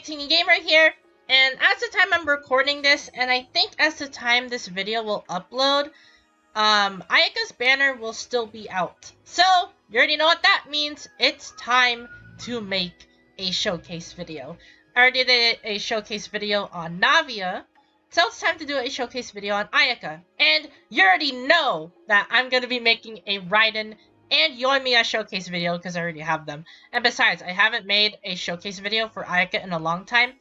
Teeny Gamer here, and as the time I'm recording this, and I think as the time this video will upload, Ayaka's banner will still be out. So, you already know what that means. It's time to make a showcase video. I already did a showcase video on Navia, so it's time to do a showcase video on Ayaka. And you already know that I'm going to be making a Raiden and Yoimiya showcase video because I already have them. And besides, I haven't made a showcase video for Ayaka in a long time.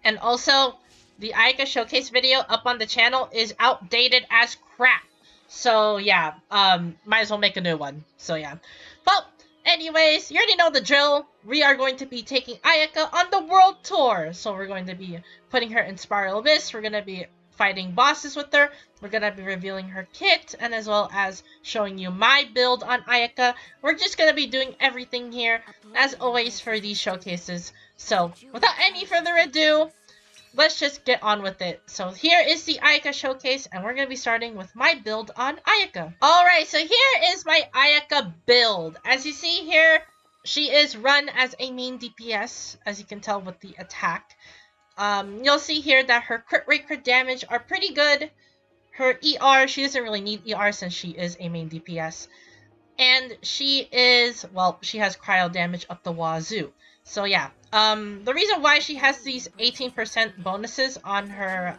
And also, the Ayaka showcase video up on the channel is outdated as crap. So yeah, might as well make a new one. So yeah. Well, anyways, you already know the drill. We are going to be taking Ayaka on the world tour. So we're going to be putting her in Spiral Abyss. We're going to be fighting bosses with her. We're going to be revealing her kit, and as well as showing you my build on Ayaka. We're just going to be doing everything here, as always, for these showcases. So, without any further ado, let's just get on with it. So here is the Ayaka showcase, and we're going to be starting with my build on Ayaka. Alright, so here is my Ayaka build. As you see here, she is run as a main DPS, as you can tell with the attack. You'll see here that her crit rate, crit damage are pretty good. Her ER, she doesn't really need ER since she is a main DPS. And she is, well, she has cryo damage up the wazoo. So yeah, the reason why she has these 18% bonuses on her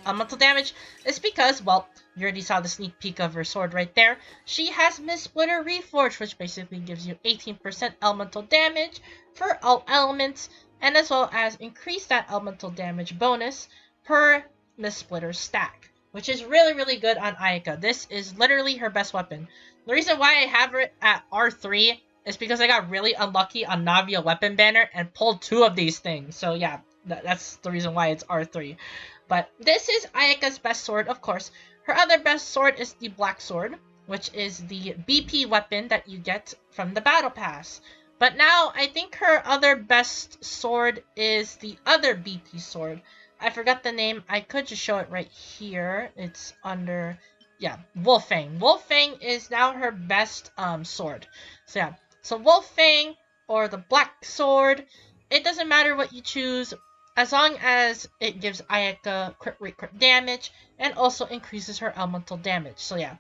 elemental damage is because, well, you already saw the sneak peek of her sword right there. She has Miss Splitter Reforged, which basically gives you 18% elemental damage for all elements, and as well as increase that elemental damage bonus per Miss Splitter stack, which is really, really good on Ayaka. This is literally her best weapon. The reason why I have her at R3 is because I got really unlucky on Navia weapon banner and pulled 2 of these things. So yeah, that's the reason why it's R3. But this is Ayaka's best sword, of course. Her other best sword is the Black Sword, which is the BP weapon that you get from the Battle Pass. But now, I think her other best sword is the other BP sword. I forgot the name. I could just show it right here. It's under, yeah, Wolffang. Wolffang is now her best sword. So yeah, so Wolffang or the Black Sword, it doesn't matter what you choose, as long as it gives Ayaka crit rate, crit damage, and also increases her elemental damage. So yeah,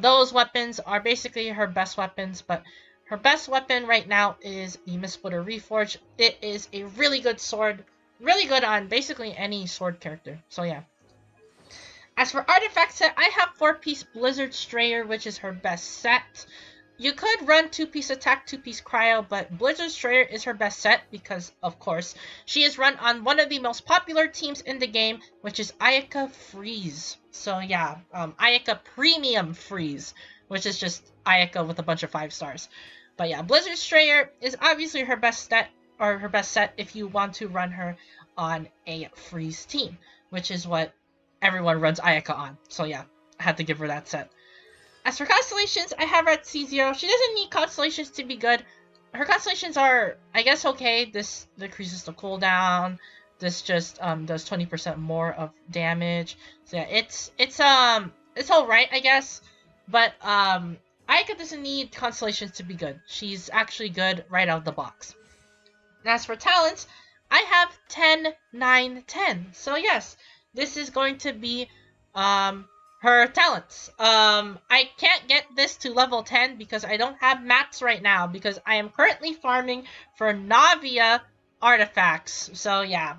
those weapons are basically her best weapons, but her best weapon right now is the Miss Splitter Reforged. It is a really good sword, really good on basically any sword character. So yeah. As for artifact set, I have 4-piece Blizzard Strayer, which is her best set. You could run 2-piece attack, 2-piece cryo, but Blizzard Strayer is her best set because, of course, she is run on one of the most popular teams in the game, which is Ayaka Freeze. So yeah, Ayaka Premium Freeze, which is just Ayaka with a bunch of 5 stars. But yeah, Blizzard Strayer is obviously her best set, or her best set if you want to run her on a Freeze team, which is what everyone runs Ayaka on. So yeah, I had to give her that set. As for constellations, I have her at C0. She doesn't need constellations to be good. Her constellations are, I guess, okay. This decreases the cooldown. This just does 20% more of damage. So yeah, it's alright, I guess. But Ayaka doesn't need constellations to be good. She's actually good right out of the box. And as for talents, I have 10, 9, 10. So yes, this is going to be her talents. I can't get this to level 10 because I don't have mats right now because I am currently farming for Navia artifacts. So yeah,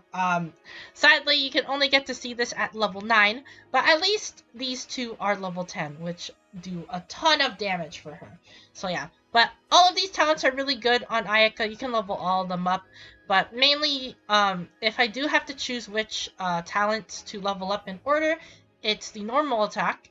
sadly you can only get to see this at level 9, but at least these 2 are level 10, which do a ton of damage for her. So yeah, but all of these talents are really good on Ayaka. You can level all of them up, but mainly if I do have to choose which talents to level up in order, it's the normal attack,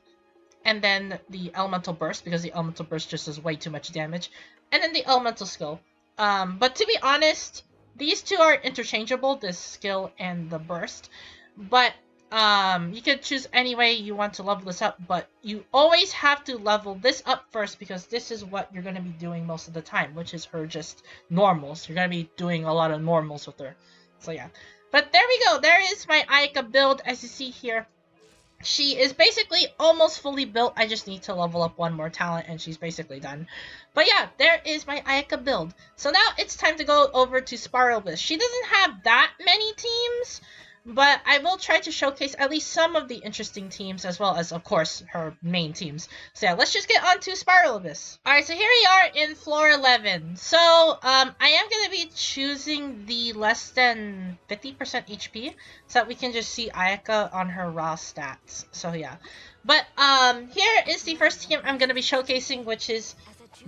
and then the elemental burst, because the elemental burst just does way too much damage, and then the elemental skill. But to be honest, these 2 are interchangeable, this skill and the burst. But you can choose any way you want to level this up, but you always have to level this up first because this is what you're going to be doing most of the time, which is her just normals. You're going to be doing a lot of normals with her. So yeah. But there we go. There is my Ayaka build, as you see here. She is basically almost fully built. I just need to level up one more talent and she's basically done. But yeah, there is my Ayaka build. So now it's time to go over to Spiralbus. She doesn't have that many teams, but I will try to showcase at least some of the interesting teams as well as, of course, her main teams. So yeah, let's just get on to Spiralbus. Alright, so here we are in floor 11. So, I am going to be choosing the less than 50% HP so that we can just see Ayaka on her raw stats. So yeah. But, here is the first team I'm going to be showcasing, which is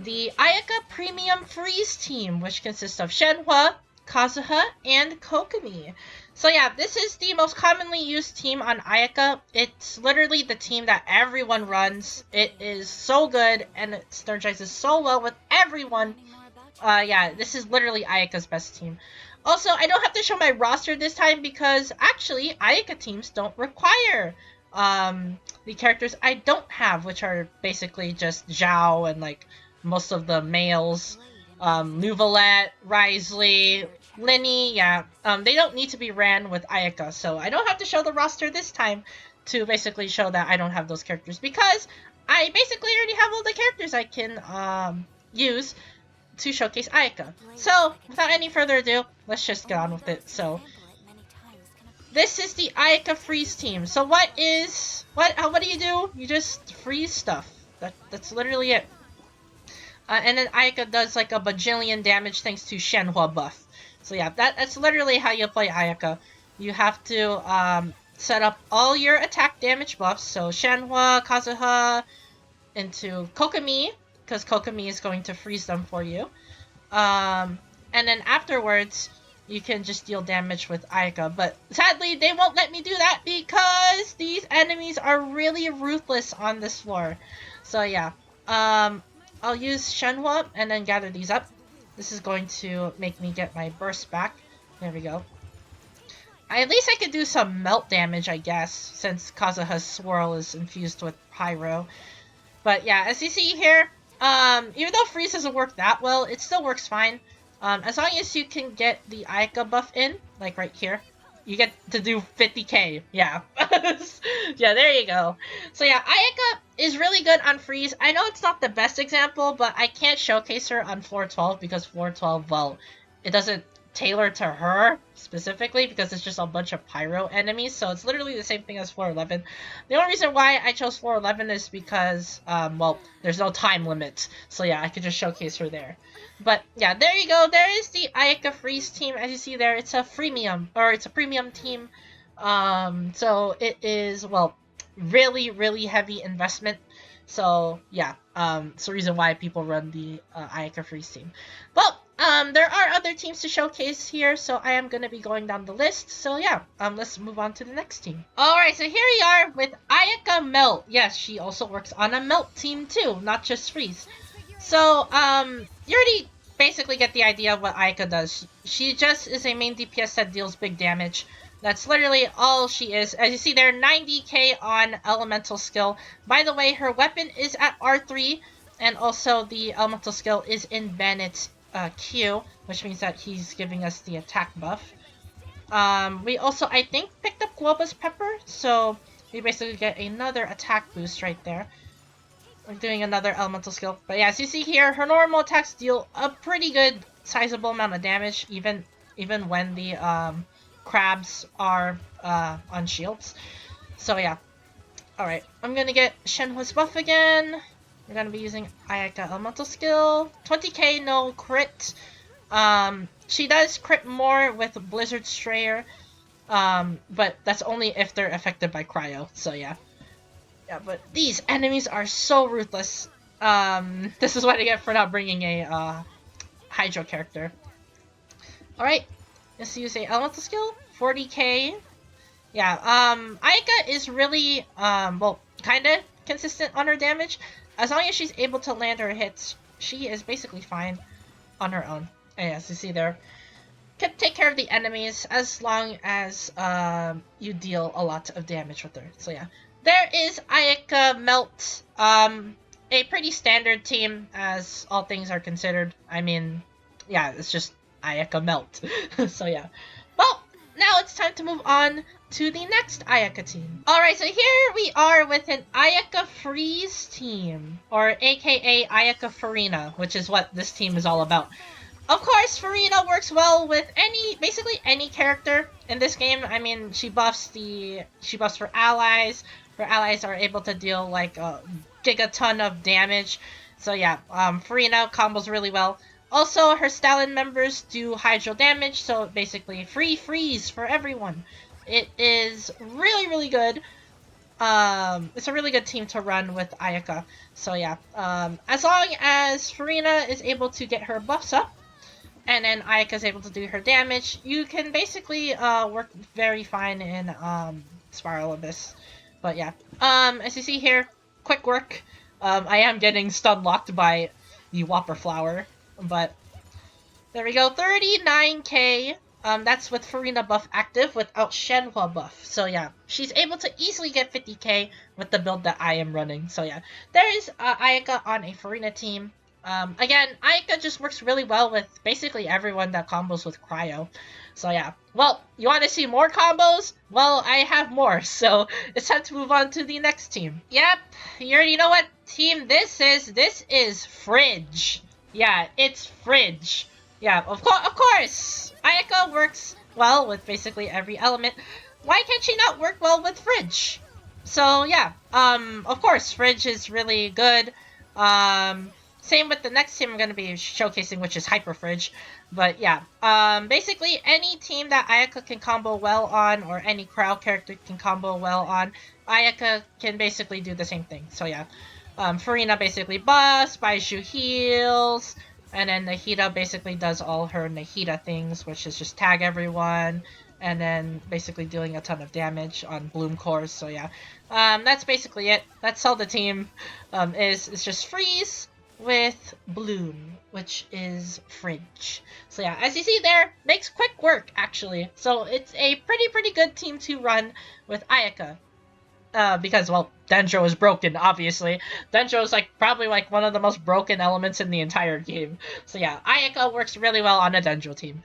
the Ayaka Premium Freeze team, which consists of Shenhua, Kazuha, and Kokomi. So yeah, this is the most commonly used team on Ayaka. It's literally the team that everyone runs. It is so good, and it synergizes so well with everyone. Yeah, this is literally Ayaka's best team. Also, I don't have to show my roster this time because actually, Ayaka teams don't require the characters I don't have, which are basically just Zhao and like most of the males. Nuvalet, Risley, Linny, yeah. They don't need to be ran with Ayaka, so I don't have to show the roster this time to basically show that I don't have those characters because I basically already have all the characters I can use to showcase Ayaka. So, without any further ado, let's just get on with it. So, this is the Ayaka Freeze team. So what do you do? You just freeze stuff. That's literally it. And then Ayaka does like a bajillion damage thanks to Shenhua buff. So yeah, that's literally how you play Ayaka. You have to set up all your attack damage buffs. So Shenhua, Kazuha, into Kokomi, because Kokomi is going to freeze them for you. And then afterwards, you can just deal damage with Ayaka. But sadly, they won't let me do that because these enemies are really ruthless on this floor. So yeah, I'll use Shenhua and then gather these up. This is going to make me get my burst back. There we go. At least I could do some melt damage, I guess, since Kazuha's swirl is infused with pyro. But yeah, as you see here, even though freeze doesn't work that well, it still works fine. As long as you can get the Ayaka buff in, like right here, you get to do 50k. Yeah. Yeah, there you go. So yeah, Ayaka is really good on freeze. I know it's not the best example, but I can't showcase her on floor 12 because floor 12, well, it doesn't tailor to her specifically because it's just a bunch of pyro enemies. So it's literally the same thing as floor 11. The only reason why I chose floor 11 is because, well, there's no time limit. So yeah, I could just showcase her there. But yeah, there you go. There is the Ayaka Freeze team. As you see there, it's a freemium, or it's a premium team. So it is, well, really, really heavy investment. So yeah, it's the reason why people run the Ayaka Freeze team. Well, there are other teams to showcase here, so I am going to be going down the list. So yeah, let's move on to the next team. Alright, so here we are with Ayaka Melt. Yes, she also works on a Melt team too, not just Freeze. So, you already basically get the idea of what Ayaka does. She just is a main DPS that deals big damage. That's literally all she is. As you see there, 90k on elemental skill. By the way, her weapon is at R3, and also the elemental skill is in Bennett's Q, which means that he's giving us the attack buff. We also, I think, picked up Globa's Pepper, so we basically get another attack boost right there. We're doing another elemental skill. But yeah, as you see here, her normal attacks deal a pretty good sizable amount of damage, even when the crabs are on shields. So yeah. Alright, I'm gonna get Shenhua's buff again. We're gonna be using Ayaka elemental skill. 20k, no crit. She does crit more with Blizzard Strayer. But that's only if they're affected by CRYO. So yeah. Yeah, but these enemies are so ruthless. This is what I get for not bringing a Hydro character. Alright, let's use a elemental skill. 40k. Yeah, Ayaka is really, well, kinda consistent on her damage. As long as she's able to land her hits, she is basically fine on her own. And as you see there, can take care of the enemies as long as you deal a lot of damage with her. So yeah. There is Ayaka Melt, a pretty standard team as all things are considered. I mean, yeah, it's just Ayaka Melt. So yeah. Well, now it's time to move on to the next Ayaka team. Alright, so here we are with an Ayaka Freeze team, or aka Ayaka Furina, which is what this team is all about. Of course, Furina works well with basically any character in this game. I mean, she buffs for allies. Her allies are able to deal like a gigaton of damage. So yeah, Furina combos really well. Also, her Stalin members do hydro damage, so basically free freeze for everyone. It is really, really good. It's a really good team to run with Ayaka. So yeah, as long as Furina is able to get her buffs up, and then Ayaka is able to do her damage, you can basically work very fine in Spiral Abyss. But yeah, as you see here, quick work. I am getting stun locked by the Whopper Flower, but there we go, 39k. That's with Furina buff active without Shenhua buff. So yeah, she's able to easily get 50k with the build that I am running. So yeah, there is Ayaka on a Furina team. Again, Ayaka just works really well with basically everyone that combos with CRYO. So yeah, well, you want to see more combos? Well, I have more, so it's time to move on to the next team. Yep, you already know what team this is. This is Fridge. Yeah, it's Fridge. Yeah, of course! Ayaka works well with basically every element. Why can't she not work well with Fridge? So yeah, of course, Fridge is really good. Same with the next team I'm going to be showcasing, which is Hyperfridge. But yeah, basically any team that Ayaka can combo well on, or any CRYO character can combo well on, Ayaka can basically do the same thing. So yeah, Furina basically buffs, Baiju heals, and then Nahida basically does all her Nahida things, which is just tag everyone, and then basically dealing a ton of damage on Bloom cores. So yeah, that's basically it. That's all the team is. It's just Freeze with Bloom, which is Fridge. So yeah, as you see there, makes quick work actually. So it's a pretty good team to run with Ayaka. Because, well, Dendro is broken, obviously. Dendro is probably one of the most broken elements in the entire game. So yeah, Ayaka works really well on a Dendro team.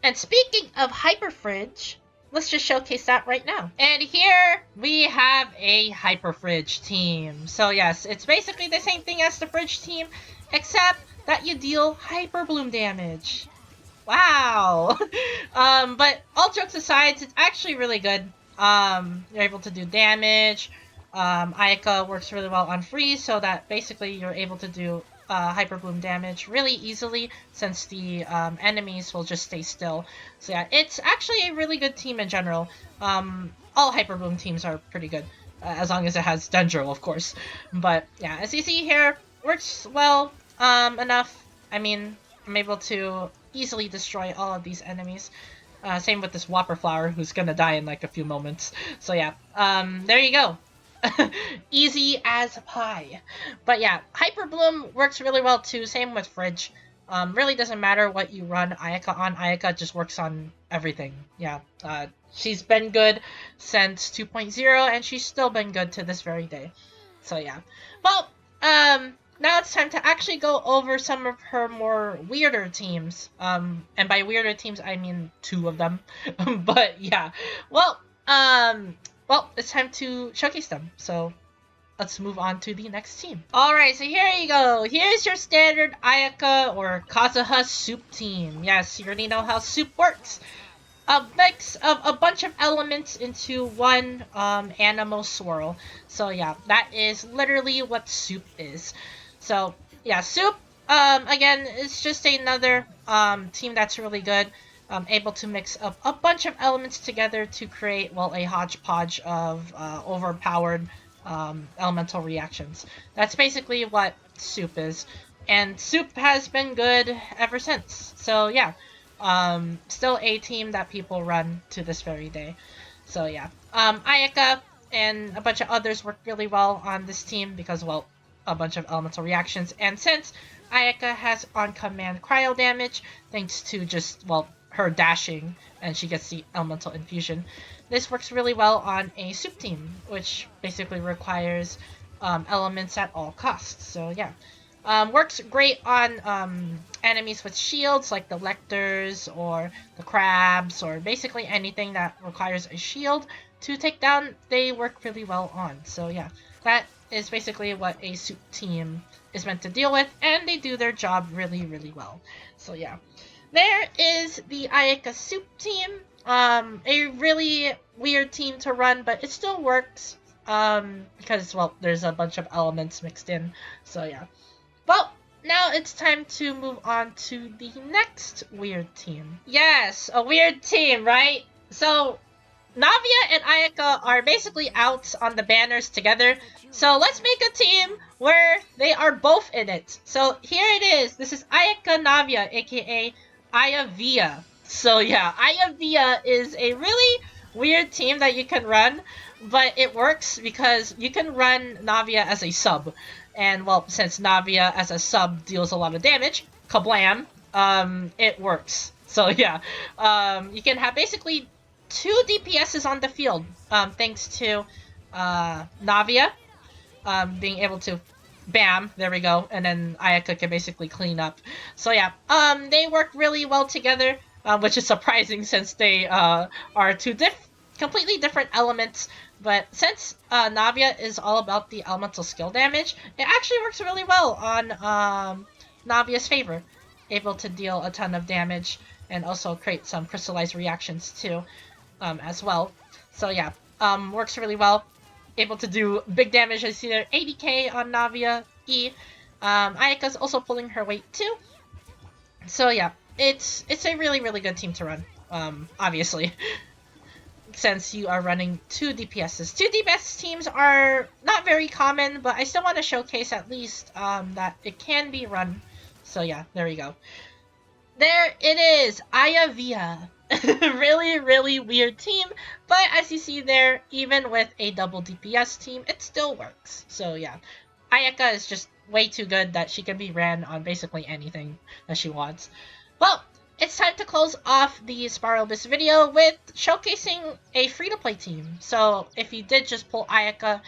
And speaking of Hyperfridge, let's just showcase that right now. And here we have a Hyperfridge team. So yes, it's basically the same thing as the Fridge team, except that you deal Hyper Bloom damage. Wow! But all jokes aside, it's actually really good. You're able to do damage. Ayaka works really well on freeze, so that basically you're able to do Hyper Bloom damage really easily, since the enemies will just stay still. So yeah, it's actually a really good team in general. All Hyper Bloom teams are pretty good, as long as it has Dendro, of course. But yeah, as you see here, works well enough. I mean, I'm able to easily destroy all of these enemies. Same with this Whopper Flower, who's gonna die in a few moments. So yeah, there you go. Easy as pie. But yeah, Hyper Bloom works really well too, same with Fridge. Really doesn't matter what you run Ayaka on, Ayaka just works on everything. Yeah, she's been good since 2.0, and she's still been good to this very day. So yeah. Well, now it's time to actually go over some of her more weirder teams. And by weirder teams, I mean 2 of them. But yeah, well, it's time to showcase them. So let's move on to the next team. Alright, so here you go. Here's your standard Ayaka or Kazuha soup team. Yes, you already know how soup works. A mix of a bunch of elements into one animal swirl. So yeah, that is literally what soup is. So yeah, soup, again, is just another team that's really good. Able to mix up a bunch of elements together to create, well, a hodgepodge of overpowered elemental reactions. That's basically what soup is. And soup has been good ever since. So yeah, still a team that people run to this very day. So yeah, Ayaka and a bunch of others work really well on this team because, well, a bunch of elemental reactions. And since Ayaka has on-command cryo damage, thanks to just, well, her dashing, and she gets the elemental infusion, this works really well on a soup team, which basically requires elements at all costs. So yeah, Works great on enemies with shields like the lectors or the crabs or basically anything that requires a shield to take down. They work really well on. So yeah, that is basically what a soup team is meant to deal with, and they do their job really, really well. So yeah, there is the Ayaka soup team. A really weird team to run, but it still works because, well, there's a bunch of elements mixed in. So yeah. Well, now it's time to move on to the next weird team. Yes, a weird team, right? So, Navia and Ayaka are basically out on the banners together. So let's make a team where they are both in it. So here it is. This is Ayaka Navia, aka Ayavia. So yeah, Ayavia is a really weird team that you can run, but it works because you can run Navia as a sub. And well, since Navia as a sub deals a lot of damage, kablam, it works. So yeah, you can have basically 2 DPSs on the field, thanks to Navia being able to bam, there we go, and then Ayaka can basically clean up. So yeah, they work really well together, which is surprising since they are 2 completely different elements. But since Navia is all about the elemental skill damage, it actually works really well on Navia's favor, able to deal a ton of damage and also create some crystallized reactions too. As well. So yeah, works really well. Able to do big damage. I see there 80k on Navia E. Ayaka's also pulling her weight too. So yeah, it's a really, really good team to run. Obviously, since you are running 2 DPSs. 2 DPS teams are not very common, but I still want to showcase at least that it can be run. So yeah, there we go. There it is, Ayavia. Really, really weird team, but as you see there, even with a double DPS team, it still works. So yeah, Ayaka is just way too good that she can be ran on basically anything that she wants. Well, it's time to close off the Spiral Abyss video with showcasing a free-to-play team. So if you did just pull Ayaka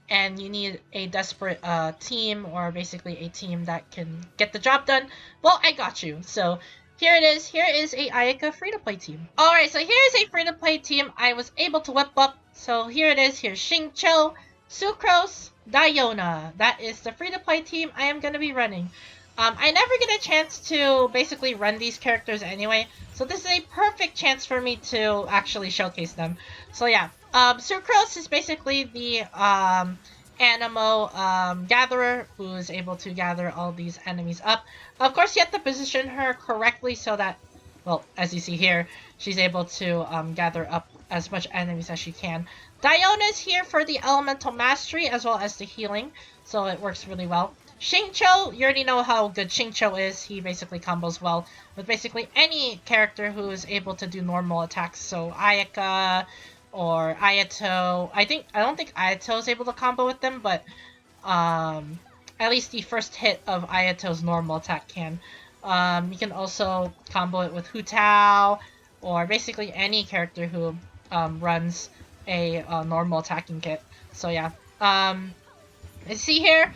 and you need a desperate team, or basically a team that can get the job done, well, I got you. So here it is. Here is a Ayaka free-to-play team. Alright, so here's a free-to-play team I was able to whip up. So here it is. Here's Xingqiu, Sucrose, Diona. That is the free-to-play team I am going to be running. I never get a chance to basically run these characters anyway, so this is a perfect chance for me to actually showcase them. So yeah, Sucrose is basically the Anemo gatherer who is able to gather all these enemies up. Of course, you have to position her correctly so that, well, as you see here, she's able to gather up as much enemies as she can. Diona is here for the elemental mastery as well as the healing, so it works really well. Xingqiu, you already know how good Xingqiu is. He basically combos well with basically any character who is able to do normal attacks. So Ayaka or Ayato. I don't think Ayato is able to combo with them, but at least the first hit of Ayato's normal attack can. You can also combo it with Hu Tao or basically any character who runs a normal attacking kit. So yeah, you see here,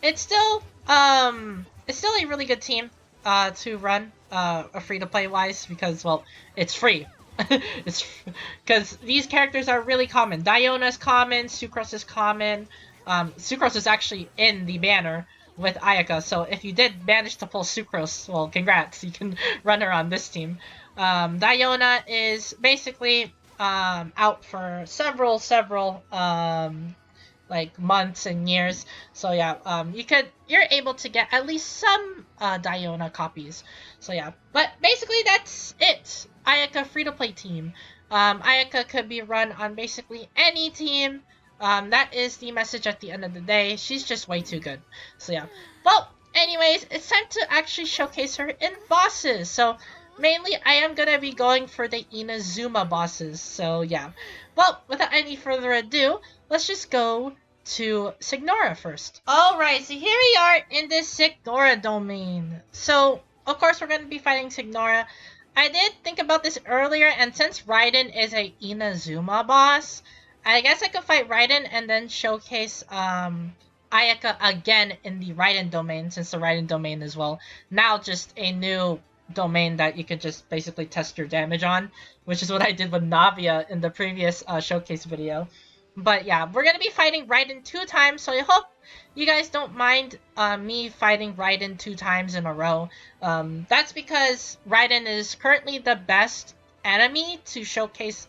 it's still a really good team to run a free-to-play wise because, well, it's free. It's because these characters are really common. Diona is common, Sucrose is common. Sucrose is actually in the banner with Ayaka, so if you did manage to pull Sucrose, well, congrats, you can run her on this team. Diona is basically out for several like months and years. So yeah, you're able to get at least some Diona copies. So yeah, but basically that's it. Ayaka free-to-play team. Ayaka could be run on basically any team. That is the message at the end of the day. She's just way too good. So yeah. Well, anyways, it's time to actually showcase her in bosses. So mainly I am gonna be going for the Inazuma bosses. So yeah. Well, without any further ado, let's just go to Signora first. Alright, so here we are in this Signora domain. So, of course, we're going to be fighting Signora. I did think about this earlier, and since Raiden is a Inazuma boss, I guess I could fight Raiden and then showcase Ayaka again in the Raiden domain, since the Raiden domain is, well, now just a new domain that you could just basically test your damage on, which is what I did with Navia in the previous showcase video. But yeah, we're going to be fighting Raiden 2 times, so I hope you guys don't mind me fighting Raiden 2 times in a row. That's because Raiden is currently the best enemy to showcase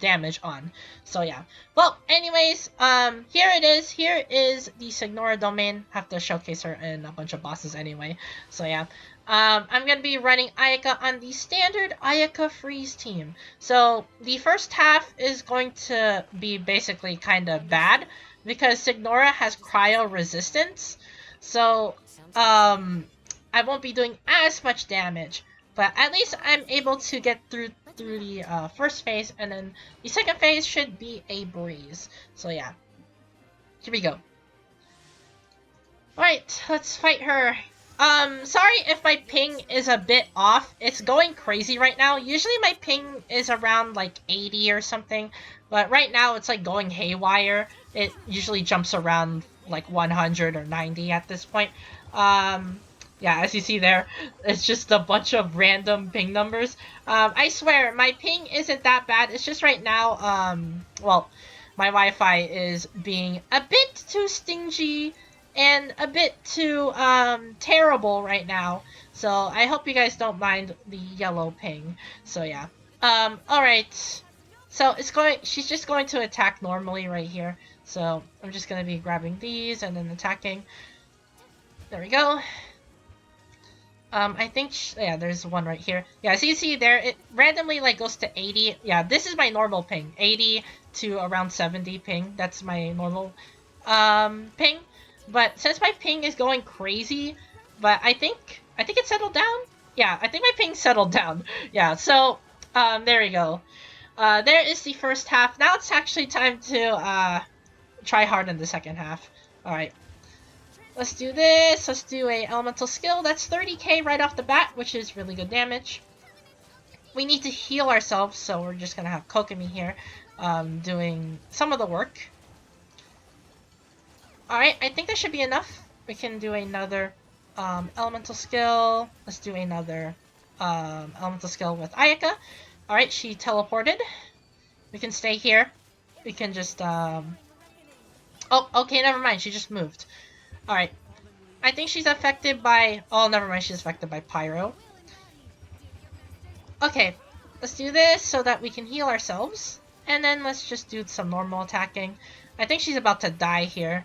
damage on. So yeah. Well, anyways, here it is. Here is the Signora domain. Have to showcase her in a bunch of bosses anyway. So yeah. I'm going to be running Ayaka on the standard Ayaka Freeze team. So the first half is going to be basically kind of bad because Signora has cryo resistance. So I won't be doing as much damage. But at least I'm able to get through the first phase, and then the second phase should be a breeze. So yeah. Here we go. Alright, let's fight her. Sorry if my ping is a bit off. It's going crazy right now. Usually my ping is around like 80 or something, but right now it's like going haywire. It usually jumps around like 100 or 90 at this point. Yeah, as you see there, it's just a bunch of random ping numbers. I swear, my ping isn't that bad. It's just right now, well, my Wi-Fi is being a bit too stingy and a bit too terrible right now. So I hope you guys don't mind the yellow ping. So yeah. Alright. So she's just going to attack normally right here. So I'm just gonna be grabbing these and then attacking. There we go. I think, yeah, there's one right here. Yeah, so you see there, it randomly, like, goes to 80. Yeah, this is my normal ping. 80 to around 70 ping. That's my normal, ping. But since my ping is going crazy, but I think it settled down? Yeah, I think my ping settled down. Yeah, so, there we go. There is the first half. Now it's actually time to, try hard in the second half. Alright. Let's do this. Let's do a elemental skill. That's 30k right off the bat, which is really good damage. We need to heal ourselves, so we're just gonna have Kokumi here doing some of the work. Alright, I think that should be enough. We can do another elemental skill. Let's do another elemental skill with Ayaka. Alright, she teleported. We can stay here. We can just... Oh, okay, never mind. She just moved. Alright. I think she's affected by... Oh, never mind. She's affected by Pyro. Okay. Let's do this so that we can heal ourselves. And then let's just do some normal attacking. I think she's about to die here.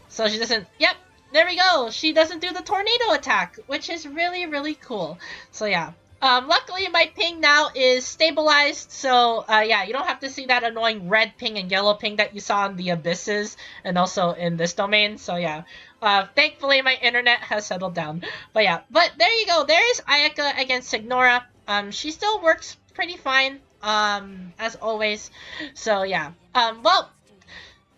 So she doesn't... Yep! There we go! She doesn't do the tornado attack, which is really, really cool. So yeah. Luckily, my ping now is stabilized, so, yeah, you don't have to see that annoying red ping and yellow ping that you saw in the abysses, and also in this domain, so yeah. Thankfully, my internet has settled down. But yeah, but there you go, there's Ayaka against Signora. She still works pretty fine, as always, so yeah. Well,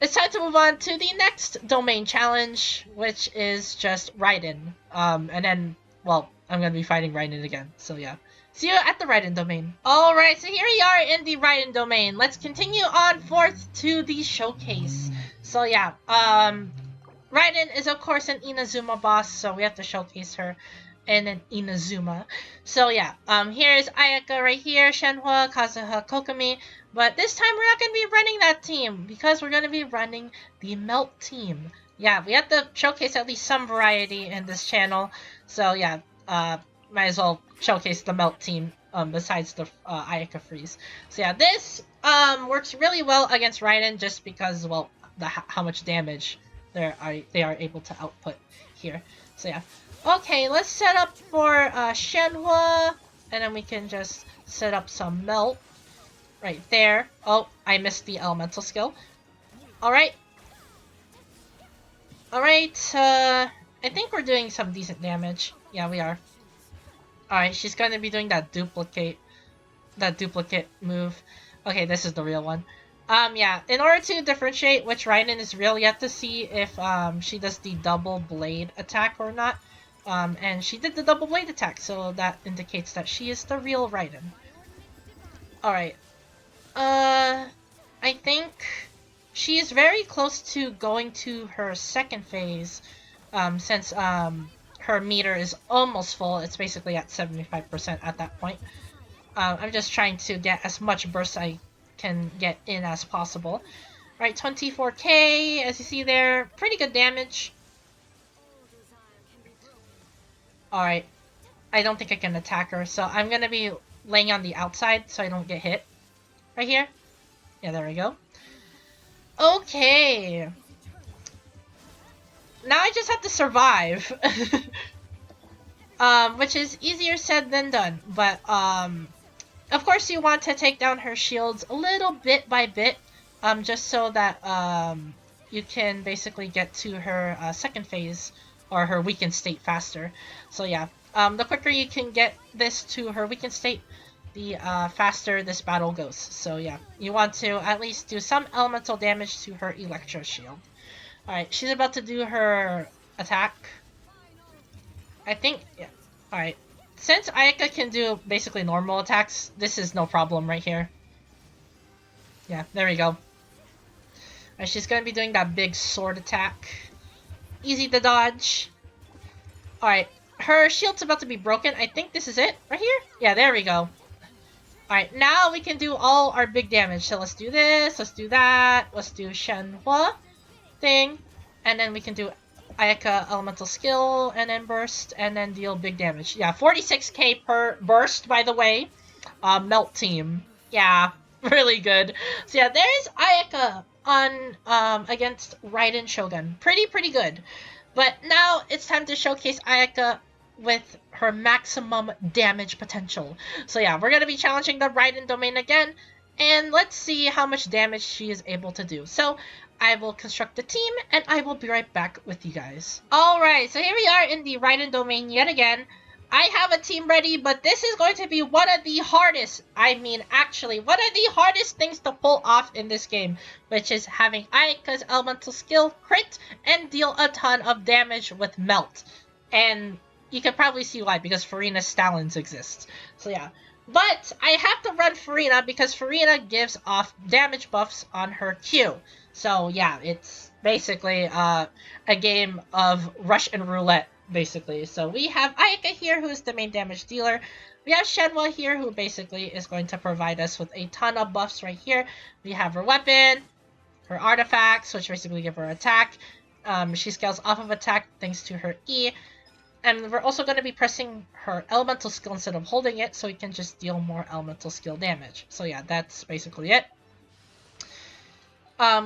it's time to move on to the next domain challenge, which is just Raiden. And then, well, I'm gonna be fighting Raiden again, so yeah. See you at the Raiden domain. Alright, so here we are in the Raiden domain. Let's continue on forth to the showcase. So yeah, Raiden is of course an Inazuma boss, so we have to showcase her in an Inazuma. So yeah, here's Ayaka right here, Shenhua, Kazuha, Kokumi. But this time we're not gonna be running that team, because we're gonna be running the Melt team. Yeah, we have to showcase at least some variety in this channel. So yeah, might as well showcase the Melt team besides the Ayaka Freeze. So yeah, this works really well against Raiden just because, well, how much damage they are able to output here. So yeah. Okay, let's set up for Shenhua, and then we can just set up some Melt right there. Oh, I missed the elemental skill. Alright. Alright, I think we're doing some decent damage. Yeah, we are. Alright, she's gonna be doing that duplicate move. Okay, this is the real one. Yeah, in order to differentiate which Raiden is real, you have to see if, she does the double blade attack or not. And she did the double blade attack, so that indicates that she is the real Raiden. Alright. I think she is very close to going to her second phase, since her meter is almost full. It's basically at 75% at that point. I'm just trying to get as much burst I can get in as possible. Right, 24k, as you see there, pretty good damage. Alright, I don't think I can attack her, so I'm gonna be laying on the outside so I don't get hit. Right here. Yeah, there we go. Okay. Now I just have to survive. Which is easier said than done, but of course you want to take down her shields a little bit by bit, just so that you can basically get to her second phase or her weakened state faster. So yeah, the quicker you can get this to her weakened state, the faster this battle goes. So yeah, you want to at least do some elemental damage to her Electro Shield. Alright, she's about to do her attack. I think, yeah. Alright. Since Ayaka can do basically normal attacks, this is no problem right here. Yeah, there we go. Alright, she's gonna be doing that big sword attack. Easy to dodge. Alright, her shield's about to be broken. I think this is it, right here? Yeah, there we go. Alright, now we can do all our big damage. So let's do this, let's do that, let's do Shenhua thing, and then we can do Ayaka elemental skill, and then burst, and then deal big damage. Yeah, 46k per burst, by the way. Melt team. Yeah, really good. So yeah, there's Ayaka on against Raiden Shogun. Pretty good. But now it's time to showcase Ayaka with her maximum damage potential. So yeah, we're gonna be challenging the Raiden domain again, and let's see how much damage she is able to do. So I will construct the team, and I will be right back with you guys. Alright, so here we are in the Raiden domain yet again. I have a team ready, but this is going to be one of the hardest, actually, one of the hardest things to pull off in this game, which is having Ayaka's elemental skill crit and deal a ton of damage with Melt. And you can probably see why, because Furina's Stalins exists. So yeah. But I have to run Furina because Furina gives off damage buffs on her Q. So yeah, it's basically a game of Russian roulette, basically. So we have Ayaka here, who is the main damage dealer. We have Shenhua here, who basically is going to provide us with a ton of buffs right here. We have her weapon, her artifacts, which basically give her attack. She scales off of attack thanks to her E. And we're also going to be pressing her elemental skill instead of holding it, so we can just deal more elemental skill damage. So yeah, that's basically it.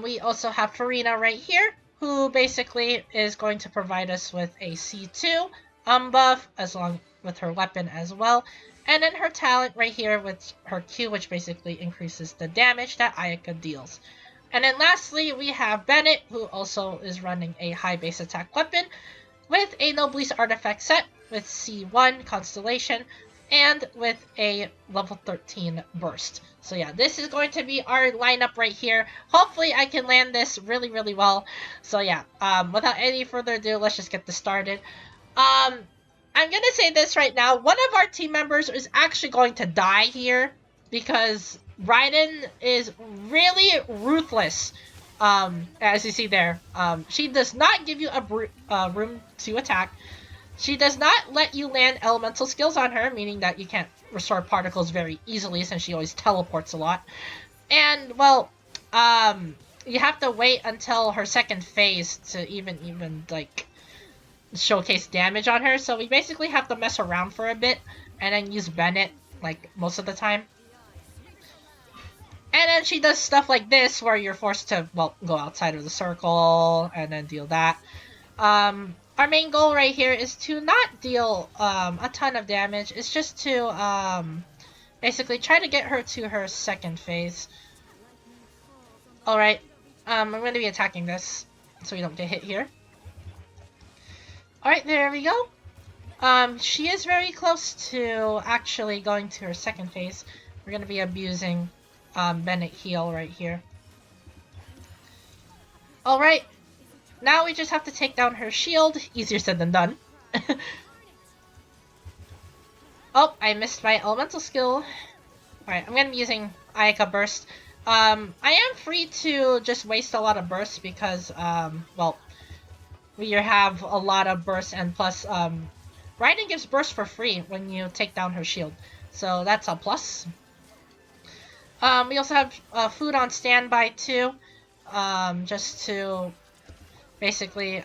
We also have Furina right here, who basically is going to provide us with a C2 buff, as long with her weapon as well. And then her talent right here with her Q, which basically increases the damage that Ayaka deals. And then lastly, we have Bennett, who also is running a high base attack weapon, with a Noblesse artifact set with C1 Constellation and with a level 13 burst. So yeah, this is going to be our lineup right here. Hopefully I can land this really well. So yeah, without any further ado, let's just get this started. I'm gonna say this right now. One of our team members is actually going to die here because Raiden is really ruthless. As you see there, she does not give you a room to attack. She does not let you land elemental skills on her, meaning that you can't restore particles very easily since she always teleports a lot. And, well, you have to wait until her second phase to even like, showcase damage on her. So we basically have to mess around for a bit and then use Bennett, like, most of the time. And then she does stuff like this, where you're forced to, well, go outside of the circle, and then deal that. Our main goal right here is to not deal, a ton of damage. It's just to, basically try to get her to her second phase. Alright, I'm going to be attacking this, so we don't get hit here. Alright, there we go. She is very close to actually going to her second phase. We're going to be abusing Bennett heal right here. Alright, now we just have to take down her shield. Easier said than done. Oh, I missed my elemental skill. Alright, I'm gonna be using Ayaka Burst. I am free to just waste a lot of bursts because, well, we have a lot of bursts, and plus, Raiden gives burst for free when you take down her shield. So that's a plus. We also have food on standby too, just to basically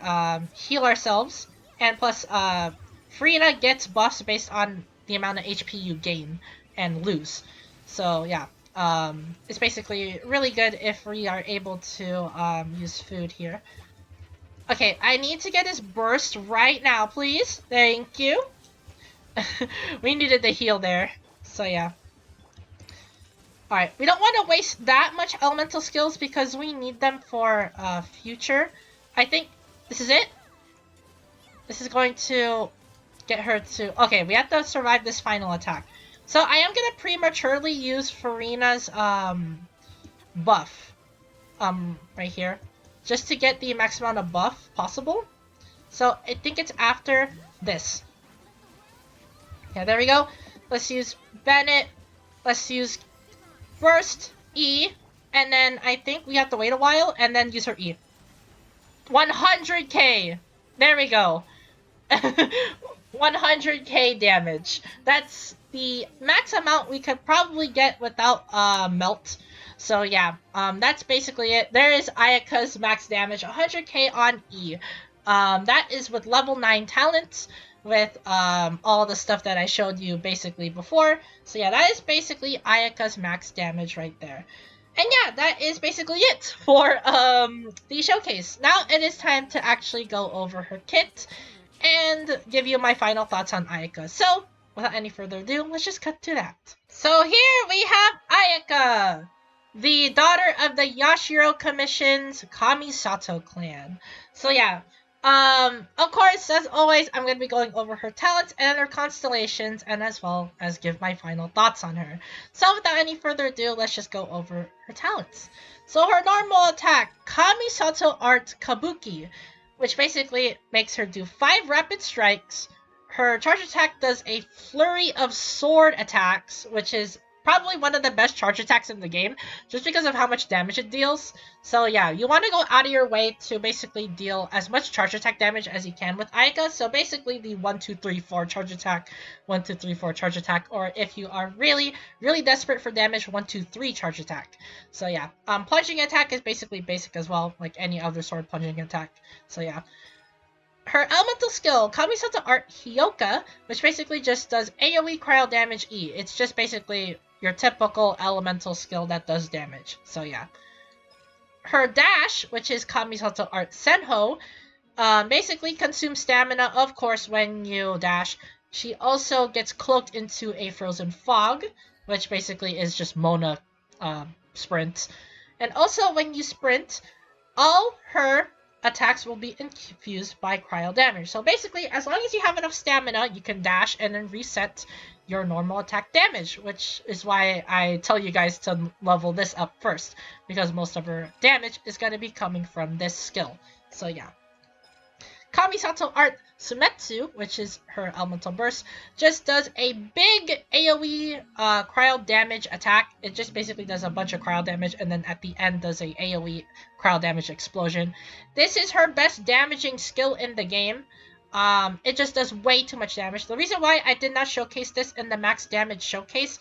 heal ourselves. And plus, Furina gets buffs based on the amount of HP you gain and lose. So yeah, it's basically really good if we are able to use food here. Okay, I need to get his burst right now, please. Thank you. We needed the heal there. So yeah. Alright, we don't want to waste that much elemental skills because we need them for future. I think this is it. This is going to get her to... Okay, we have to survive this final attack. So I am going to prematurely use Furina's buff right here, just to get the maximum amount of buff possible. So I think it's after this. Yeah, there we go. Let's use Bennett. Let's use Burst, E, and then I think we have to wait a while and then use her E. 100k! There we go. 100k damage. That's the max amount we could probably get without melt. So yeah, that's basically it. There is Ayaka's max damage, 100k on E. That is with level 9 talents, with all the stuff that I showed you basically before. So yeah, that is basically Ayaka's max damage right there. And yeah, that is basically it for the showcase. Now it is time to actually go over her kit and give you my final thoughts on Ayaka. So without any further ado, let's just cut to that. So here we have Ayaka, the daughter of the Yashiro Commission's Kamisato Clan. So yeah, of course, as always, I'm going to be going over her talents and her constellations, and as well as give my final thoughts on her. So without any further ado, let's just go over her talents. So her normal attack, Kamisato Art Kabuki, which basically makes her do 5 rapid strikes. Her charge attack does a flurry of sword attacks, which is probably one of the best charge attacks in the game, just because of how much damage it deals. So yeah, you want to go out of your way to basically deal as much charge attack damage as you can with Ayaka. So basically the 1, 2, 3, 4 charge attack, 1, 2, 3, 4 charge attack, or if you are really, really desperate for damage, 1, 2, 3 charge attack. So yeah, plunging attack is basically basic as well, like any other sword plunging attack. So yeah. Her elemental skill, Kamisato Art Hyoka, which basically just does AoE cryo damage E. It's just basically your typical elemental skill that does damage. So yeah. Her dash, which is Kamisato Art Senho, basically consumes stamina, of course, when you dash. She also gets cloaked into a frozen fog, which basically is just Mona sprint. And also when you sprint, all her attacks will be infused by cryo damage. So basically, as long as you have enough stamina, you can dash and then reset your normal attack damage, which is why I tell you guys to level this up first, because most of her damage is going to be coming from this skill. So yeah. Kamisato Art Sumetsu, which is her elemental burst, just does a big AoE cryo damage attack. It just basically does a bunch of cryo damage, and then at the end does a AoE cryo damage explosion. This is her best damaging skill in the game. It just does way too much damage. The reason why I did not showcase this in the max damage showcase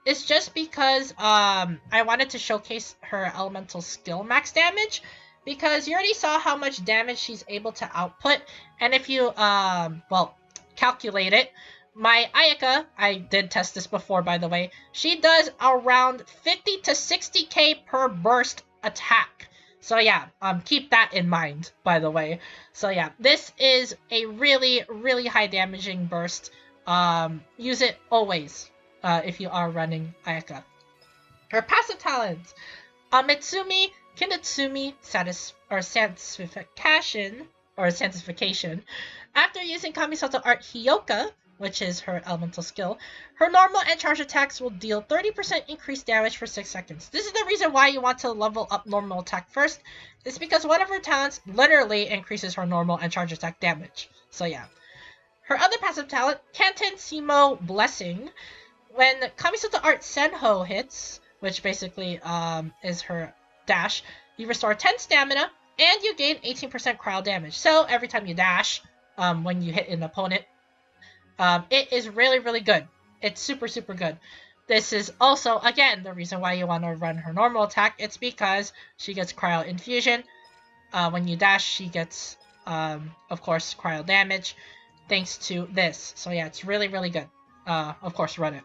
is just because I wanted to showcase her elemental skill max damage, because you already saw how much damage she's able to output. And if you, well, calculate it, my Ayaka, I did test this before, by the way, she does around 50 to 60k per burst attack. So yeah, keep that in mind, by the way. So yeah, this is a really, really high damaging burst. Use it always, if you are running Ayaka. Her passive talents, Mitsumi Kinatsumi Sanctification. After using Kamisato Art Hyoka, which is her elemental skill, her normal and charge attacks will deal 30% increased damage for 6 seconds. This is the reason why you want to level up normal attack first. It's because one of her talents literally increases her normal and charge attack damage. So yeah. Her other passive talent, Kanten Simo Blessing. When Kamisato Art Senho hits, which basically is her dash. You restore 10 stamina, and you gain 18% cryo damage. So every time you dash, when you hit an opponent, it is really, really good. It's super, super good. This is also, again, the reason why you want to run her normal attack. It's because she gets cryo infusion. When you dash, she gets, of course, cryo damage, thanks to this. So yeah, it's really, really good. Of course, run it.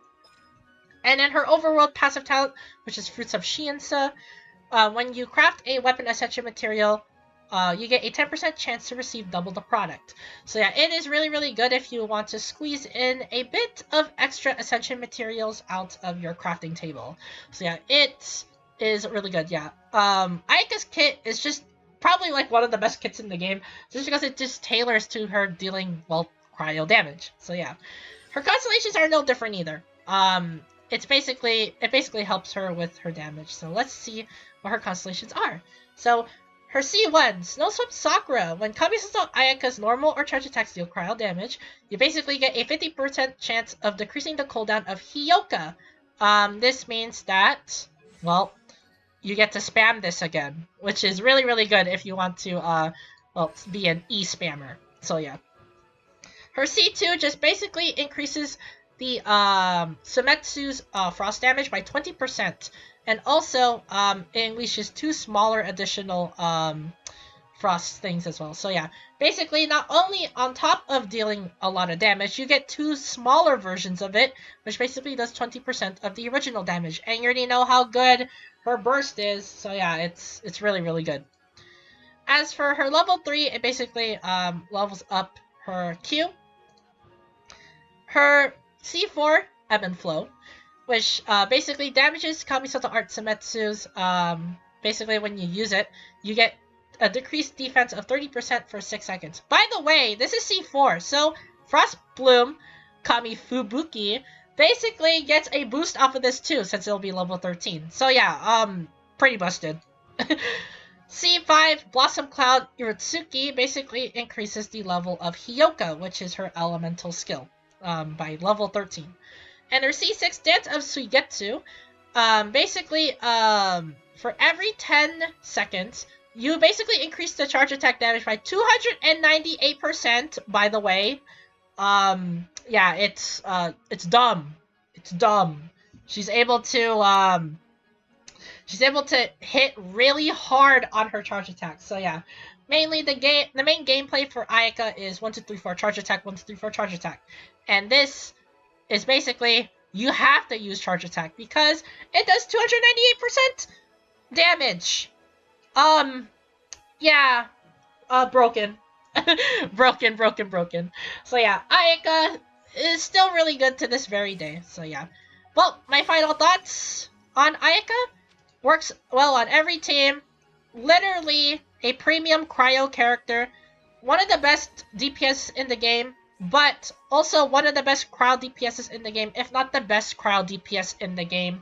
And then her overworld passive talent, which is Fruits of Shiensa. When you craft a weapon ascension material, you get a 10% chance to receive double the product. So yeah, it is really, really good if you want to squeeze in a bit of extra ascension materials out of your crafting table. So yeah, it is really good, yeah. Ayaka's kit is just probably like one of the best kits in the game, just because it just tailors to her dealing, well, cryo damage. So yeah. Her constellations are no different either. It basically helps her with her damage. So let's see what her constellations are. So her C1, Snowswept Sakura. When Kamisato Ayaka's normal or charge attacks deal cryo damage, you basically get a 50% chance of decreasing the cooldown of Hyoka. This means that, well, you get to spam this again, which is really, really good if you want to, well, be an E-spammer. So yeah. Her C2 just basically increases the Sumetsu's frost damage by 20%, and also it unleashes 2 smaller additional frost things as well. So yeah, basically not only on top of dealing a lot of damage, you get 2 smaller versions of it, which basically does 20% of the original damage. And you already know how good her burst is, so yeah, it's really, really good. As for her level 3, it basically levels up her Q. Her C4, Ebb and Flow, which basically damages Kamisato Art Sumetsu's, basically when you use it, you get a decreased defense of 30% for 6 seconds. By the way, this is C4, so Frost Bloom, Kami Fubuki, basically gets a boost off of this too, since it'll be level 13. So yeah, pretty busted. C5, Blossom Cloud Irutsuki basically increases the level of Hyoka, which is her elemental skill, by level 13. And her C6, Dance of Suigetsu, basically, for every 10 seconds, you basically increase the charge attack damage by 298%, by the way. Yeah, it's dumb. It's dumb. She's able to hit really hard on her charge attack. So yeah, mainly the main gameplay for Ayaka is 1, 2, 3, 4 charge attack, 1, 2, 3, 4 charge attack. And this is basically, you have to use charge attack because it does 298% damage. Yeah, broken. broken. So yeah, Ayaka is still really good to this very day. So yeah. Well, my final thoughts on Ayaka: works well on every team. Literally a premium cryo character. One of the best DPS in the game, but also one of the best cryo DPSs in the game, if not the best cryo DPS in the game.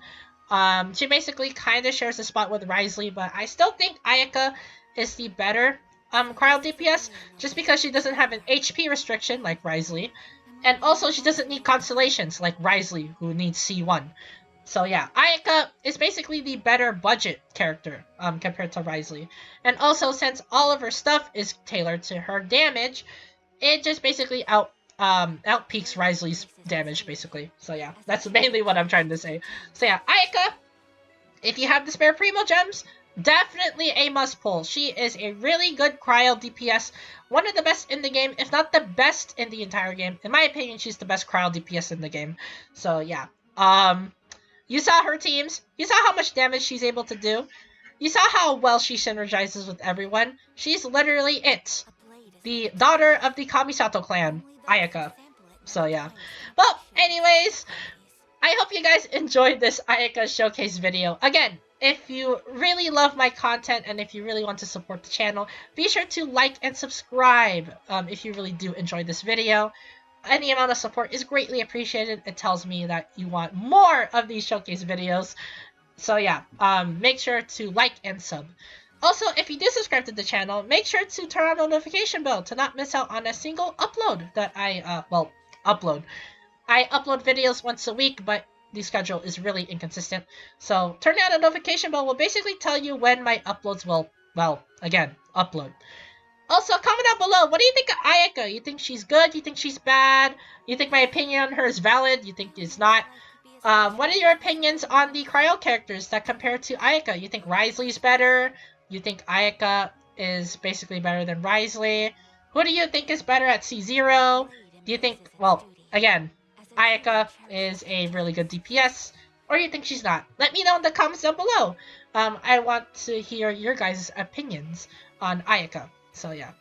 She basically kind of shares a spot with Risley, but I still think Ayaka is the better cryo DPS, just because she doesn't have an HP restriction like Risley, and also she doesn't need constellations like Risley, who needs C1. So yeah, Ayaka is basically the better budget character compared to Risley. And also, since all of her stuff is tailored to her damage, it just basically outpeaks Risley's damage, basically. So yeah, that's mainly what I'm trying to say. So yeah, Ayaka, if you have the spare Primo Gems, definitely a must pull. She is a really good cryo DPS, one of the best in the game, if not the best in the entire game. In my opinion, she's the best cryo DPS in the game. So yeah, you saw her teams. You saw how much damage she's able to do. You saw how well she synergizes with everyone. She's literally it. The daughter of the Kamisato Clan, Ayaka. So yeah. Well, anyways, I hope you guys enjoyed this Ayaka showcase video. Again, if you really love my content and if you really want to support the channel, be sure to like and subscribe if you really do enjoy this video. Any amount of support is greatly appreciated. It tells me that you want more of these showcase videos. So yeah, make sure to like and sub. Also, if you do subscribe to the channel, make sure to turn on the notification bell to not miss out on a single upload that I upload. I upload videos once a week, but the schedule is really inconsistent. So turn on the notification bell will basically tell you when my uploads will, well, again, upload. Also, comment down below, what do you think of Ayaka? You think she's good? You think she's bad? You think my opinion on her is valid? You think it's not? What are your opinions on the CRYO characters that compare to Ayaka? You think Risley's better? You think Ayaka is basically better than Risley? Who do you think is better at C0? Do you think, well, again, Ayaka is a really good DPS, or you think she's not? Let me know in the comments down below. I want to hear your guys' opinions on Ayaka. So yeah.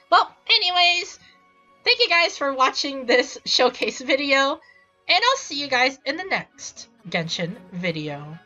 Well, anyways, thank you guys for watching this showcase video, and I'll see you guys in the next Genshin video.